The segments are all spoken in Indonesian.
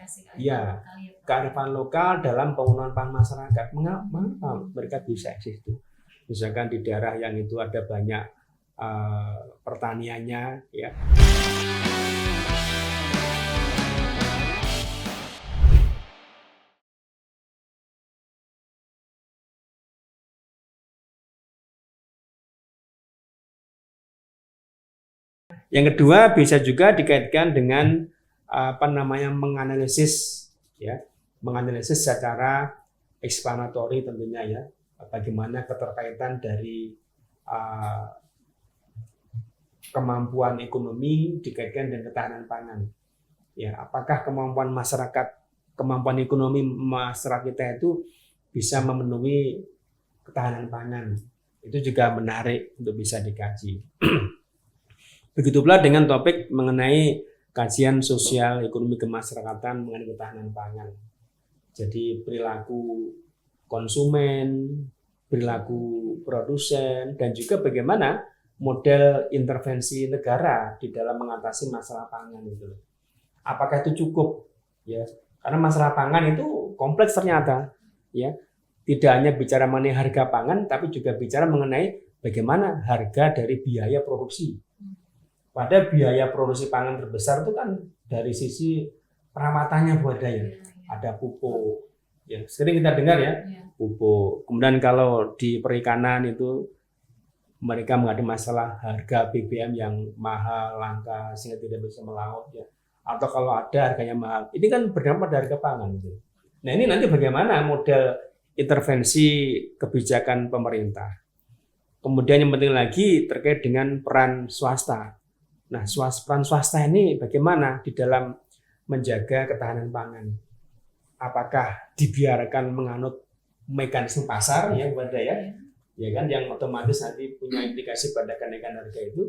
kasih Ya, lokal ya, Prof. kearifan lokal dalam pengelolaan pangan masyarakat. Mengapa mereka bisa eksis itu? Misalkan di daerah yang itu ada banyak pertaniannya, ya. Yang kedua bisa juga dikaitkan dengan menganalisis, ya, menganalisis secara eksplanatori tentunya, ya, bagaimana keterkaitan dari kemampuan ekonomi dikaitkan dengan ketahanan pangan. Ya, apakah kemampuan ekonomi masyarakat kita itu bisa memenuhi ketahanan pangan? Itu juga menarik untuk bisa dikaji. Begitu pula dengan topik mengenai kajian sosial ekonomi kemasyarakatan mengenai ketahanan pangan. Jadi perilaku konsumen, perilaku produsen, dan juga bagaimana model intervensi negara di dalam mengatasi masalah pangan itu. Apakah itu cukup? Ya, karena masalah pangan itu kompleks ternyata. Ya, tidak hanya bicara mengenai harga pangan, tapi juga bicara mengenai bagaimana harga dari biaya produksi. Pada biaya produksi pangan terbesar itu kan dari sisi perawatannya budaya. Ada pupuk, yang sering kita dengar, ya, pupuk. Kemudian kalau di perikanan itu mereka menghadapi masalah harga BBM yang mahal, langka, sehingga tidak bisa melaut, ya. Atau kalau ada harganya mahal, ini kan berdampak dari harga pangan. Gitu. Nah, ini nanti bagaimana model intervensi kebijakan pemerintah. Kemudian yang penting lagi terkait dengan peran swasta. Nah, peran swasta ini bagaimana di dalam menjaga ketahanan pangan? Apakah dibiarkan menganut mekanisme pasar, ya, ya kan, yang otomatis nanti punya implikasi pada kenaikan harga itu,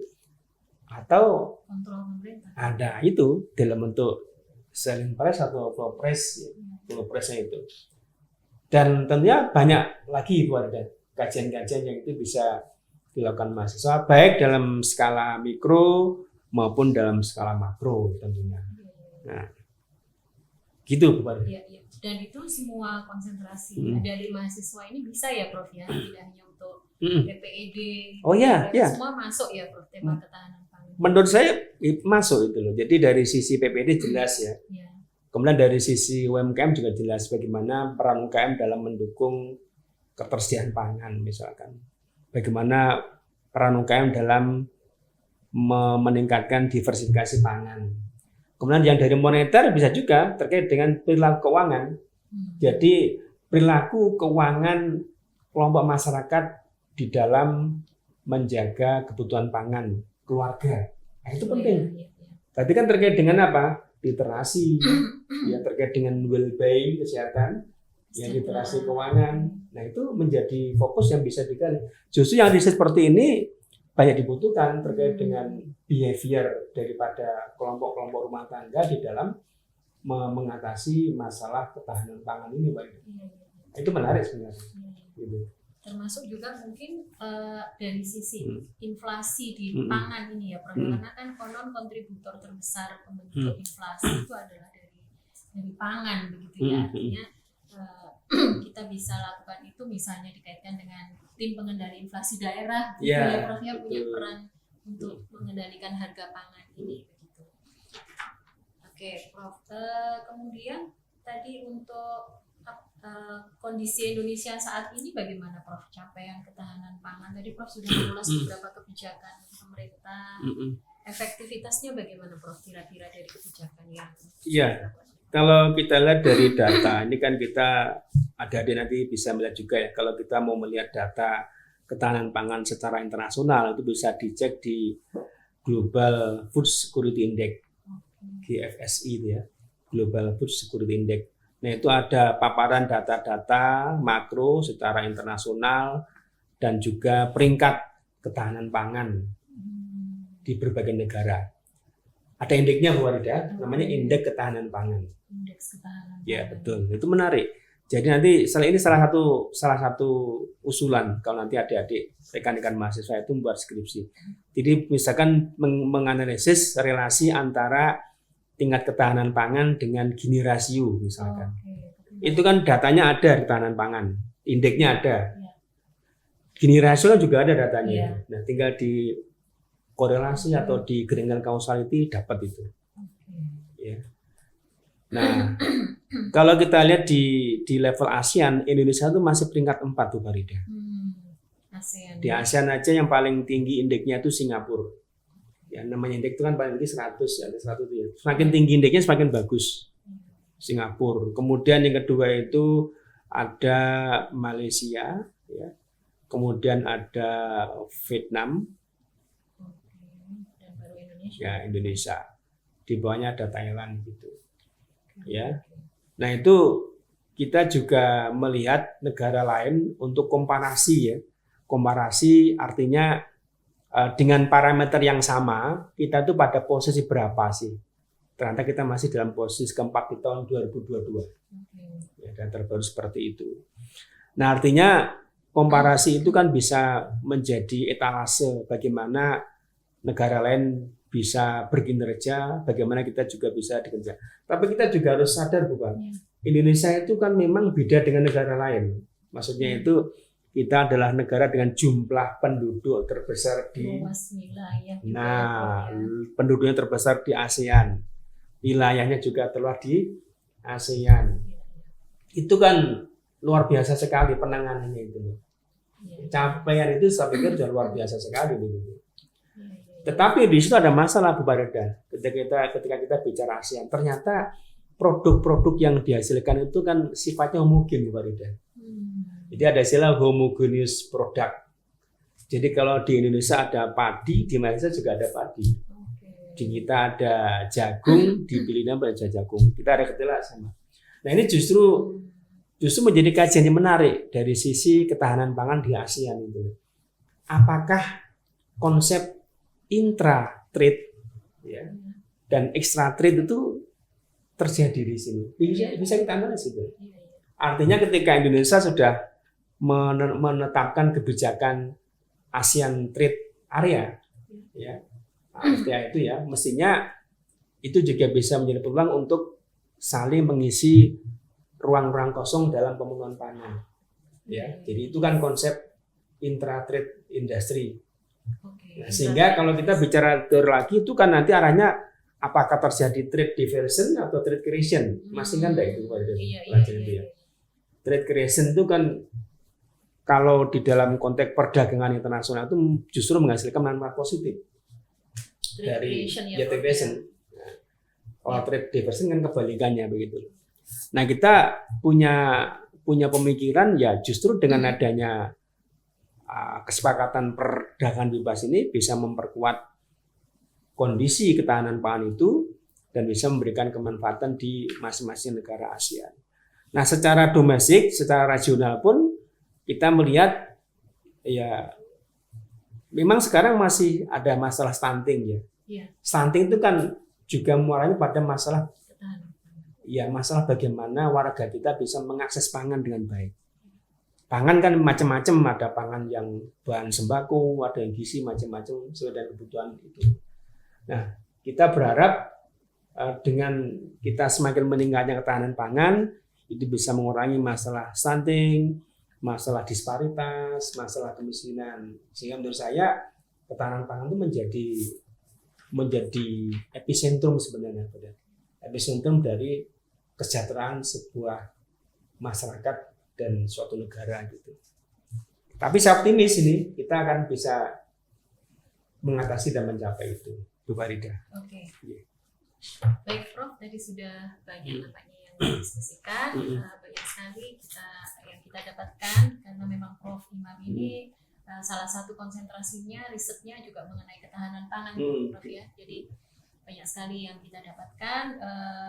atau kontrol pemerintah ada itu dalam bentuk selling price atau floor price, floor price-nya itu. Dan tentunya banyak lagi ada kajian-kajian yang itu bisa dilakukan mahasiswa baik dalam skala mikro maupun dalam skala makro tentunya. Nah, gitu Bu. Ya. Dan itu semua konsentrasi dari mahasiswa ini bisa ya Prof ya, tidak hanya untuk PPED. Oh ya. Semua masuk ya Prof, tema ketahanan pangan. Menurut saya masuk itu loh. Jadi dari sisi PPED jelas, ya. Kemudian dari sisi UMKM juga jelas bagaimana peran UMKM dalam mendukung ketersediaan pangan misalkan. Bagaimana peran UMKM dalam meningkatkan diversifikasi pangan. Kemudian yang dari moneter bisa juga terkait dengan perilaku keuangan. Jadi perilaku keuangan kelompok masyarakat di dalam menjaga kebutuhan pangan keluarga. Nah, itu penting. Tadi kan terkait dengan apa? Literasi, ya, terkait dengan well-being, kesehatan, ya, literasi keuangan. Nah, itu menjadi fokus yang bisa digali. Justru yang riset seperti ini banyak dibutuhkan terkait dengan behavior daripada kelompok-kelompok rumah tangga di dalam mengatasi masalah ketahanan pangan ini, Pak. Itu menarik sebenarnya. Gitu. Termasuk juga mungkin dari sisi inflasi di pangan ini ya, Prof. Karena kan konon kontributor terbesar pembentuk inflasi itu adalah dari pangan, begitu ya. Artinya kita bisa lakukan itu misalnya dikaitkan dengan tim pengendali inflasi daerah, ya, Prof, ya, punya peran untuk mengendalikan harga pangan ini, begitu. Oke, Prof. Kemudian tadi untuk kondisi Indonesia saat ini bagaimana, Prof? Capaian ketahanan pangan tadi Prof sudah mengulas beberapa kebijakan pemerintah. Efektivitasnya bagaimana, Prof? Kira-kira dari kebijakan yang kalau kita lihat dari data, ini kan kita adik-adik nanti bisa melihat juga, ya, kalau kita mau melihat data ketahanan pangan secara internasional itu bisa dicek di Global Food Security Index, GFSI itu, ya, Global Food Security Index. Nah, itu ada paparan data-data makro secara internasional dan juga peringkat ketahanan pangan di berbagai negara. Ada indeksnya, Bu Warida, namanya Indeks Ketahanan Pangan. Indeks Ketahanan Pangan. Ya, betul. Itu menarik. Jadi nanti ini salah satu usulan kalau nanti adik-adik rekan-rekan mahasiswa itu membuat skripsi. Jadi misalkan menganalisis relasi antara tingkat ketahanan pangan dengan Gini rasio misalkan. Oke. Itu kan datanya ada ketahanan pangan, indeksnya ada. Iya. Gini rasio juga ada datanya. Iya. Nah, tinggal di korelasi atau di gradient causality dapat itu. Oke. Ya. Nah, kalau kita lihat di level ASEAN, Indonesia itu masih peringkat 4 tuh Farida. ASEAN. Di ASEAN aja yang paling tinggi indeksnya itu Singapura. Ya, namanya indeks itu kan paling tinggi 100 ya, 100 ya. Semakin tinggi indeksnya semakin bagus. Singapura. Kemudian yang kedua itu ada Malaysia, ya. Kemudian ada Vietnam, Dan baru Indonesia. ya Indonesia. Di bawahnya ada Thailand gitu. Ya. Nah, itu kita juga melihat negara lain untuk komparasi ya. Komparasi artinya dengan parameter yang sama, kita tuh pada posisi berapa sih? Ternyata kita masih dalam posisi keempat di tahun 2022. Ya, dan terbaru seperti itu. Nah, artinya komparasi itu kan bisa menjadi etalase bagaimana negara lain bisa berkinerja, bagaimana kita juga bisa dikerja. Tapi kita juga harus sadar bahwa Indonesia itu kan memang beda dengan negara lain. Maksudnya itu kita adalah negara dengan jumlah penduduk terbesar di penduduknya terbesar di ASEAN. Wilayahnya juga terluar di ASEAN. Itu kan luar biasa sekali penanganannya itu. Capaian itu saya pikir sudah luar biasa sekali begitu. Tetapi di situ ada masalah Bu Farida. Ketika kita bicara ASEAN, ternyata produk-produk yang dihasilkan itu kan sifatnya homogen Bu Farida. Jadi ada istilah homogeneous product. Jadi kalau di Indonesia ada padi, di Malaysia juga ada padi. Di kita ada jagung, di Filipina ada jagung. Kita ada kedelai sama. Nah, ini justru menjadi kajian yang menarik dari sisi ketahanan pangan di ASEAN itu. Apakah konsep intra-trade ya, dan extra-trade itu terjadi di sini? Bisa kita analisis itu. Artinya ketika Indonesia sudah menetapkan kebijakan ASEAN Trade Area, ya, itu ya, mestinya itu juga bisa menjadi peluang untuk saling mengisi ruang-ruang kosong dalam pemenuhan pangan. Ya, jadi itu kan konsep intra-trade industry. Nah, sehingga kalau kita bicara lagi itu kan nanti arahnya apakah terjadi trade diversion atau trade creation? Masih kan enggak itu pelajaran itu ya. Trade creation itu kan kalau di dalam konteks perdagangan internasional itu justru menghasilkan manfaat positif dari trade creation. Nah, kalau trade diversion kan kebalikannya begitu. Nah, kita punya pemikiran ya justru dengan adanya kesepakatan perdagangan bebas ini bisa memperkuat kondisi ketahanan pangan itu dan bisa memberikan kemanfaatan di masing-masing negara ASEAN. Nah, secara domestik, secara regional pun kita melihat ya memang sekarang masih ada masalah stunting ya. Stunting itu kan juga mulai pada masalah masalah bagaimana warga kita bisa mengakses pangan dengan baik. Pangan kan macam-macam, ada pangan yang bahan sembako, ada yang gizi macam-macam sesuai dengan kebutuhan itu. Nah, kita berharap dengan kita semakin meningkatnya ketahanan pangan, itu bisa mengurangi masalah stunting, masalah disparitas, masalah kemiskinan. Sehingga menurut saya ketahanan pangan itu menjadi epicentrum sebenarnya, epicentrum dari kesejahteraan sebuah masyarakat dan suatu negara gitu. Tapi saya optimis ini kita akan bisa mengatasi dan mencapai itu, Bu Farida. Oke. Baik Prof, tadi sudah banyak nampaknya yang didiskusikan, banyak sekali yang kita dapatkan karena memang Prof Imam ini salah satu konsentrasinya risetnya juga mengenai ketahanan pangan, Prof ya. Jadi banyak sekali yang kita dapatkan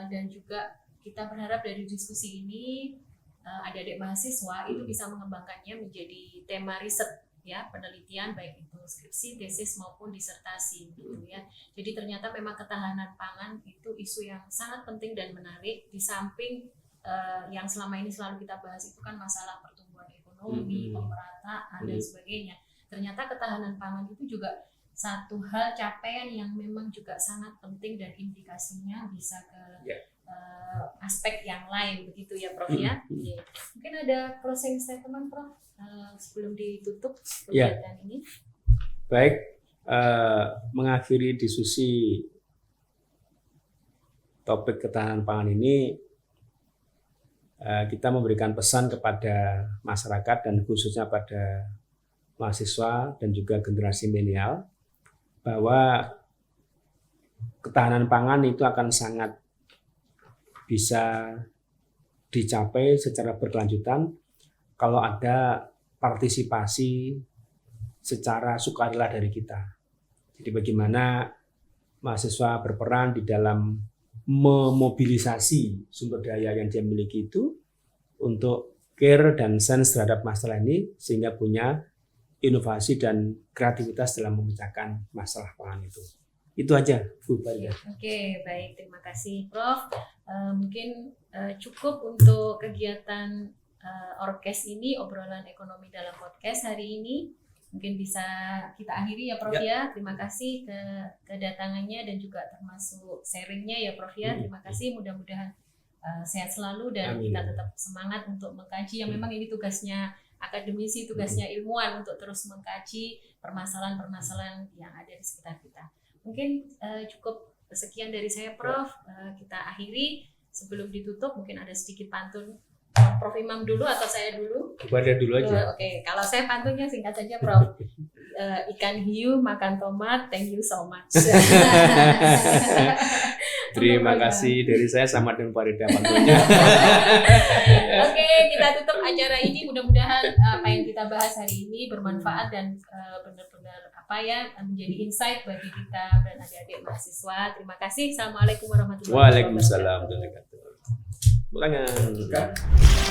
dan juga kita berharap dari diskusi ini adik-adik mahasiswa itu bisa mengembangkannya menjadi tema riset ya, penelitian baik itu skripsi, tesis maupun disertasi gitu ya. Jadi ternyata memang ketahanan pangan itu isu yang sangat penting dan menarik di samping yang selama ini selalu kita bahas itu kan masalah pertumbuhan ekonomi, pemerataan dan sebagainya. Ternyata ketahanan pangan itu juga satu hal capaian yang memang juga sangat penting dan implikasinya bisa ke aspek yang lain begitu ya Prof ya. Mungkin ada closing statement Prof sebelum ditutup kegiatan ini. Baik, mengakhiri diskusi topik ketahanan pangan ini, kita memberikan pesan kepada masyarakat dan khususnya pada mahasiswa dan juga generasi milenial bahwa ketahanan pangan itu akan sangat bisa dicapai secara berkelanjutan kalau ada partisipasi secara sukarela dari kita. Jadi bagaimana mahasiswa berperan di dalam memobilisasi sumber daya yang dia miliki itu untuk care dan sense terhadap masalah ini sehingga punya inovasi dan kreativitas dalam memecahkan masalah pangan itu. Itu aja, Bu Farida. Oke, baik. Terima kasih, Prof. Mungkin cukup untuk kegiatan Orkes ini, obrolan ekonomi dalam podcast hari ini. Mungkin bisa kita akhiri ya, Prof ya. Terima kasih kedatangannya dan juga termasuk sharingnya ya, Prof ya. Terima kasih. Mudah-mudahan sehat selalu dan Amin. kita tetap semangat untuk mengkaji. Yang memang ini tugasnya akademisi, tugasnya ilmuwan untuk terus mengkaji permasalahan-permasalahan yang ada di sekitar kita. Mungkin cukup sekian dari saya, Prof. Kita akhiri. Sebelum ditutup, mungkin ada sedikit pantun. Prof Imam dulu atau saya dulu? Farida dulu aja. Oke, kalau saya pantunnya singkat saja, Prof. Ikan hiu makan tomat, thank you so much. Terima kasih dari saya sama dengan Farida pantunnya. Oke, kita tutup acara ini. Mudah-mudahan apa yang kita bahas hari ini bermanfaat dan benar-benar menjadi insight bagi kita dan adik-adik mahasiswa. Terima kasih. Assalamualaikum warahmatullahi wabarakatuh. Waalaikumsalam warahmatullahi wabarakatuh. Ulangan.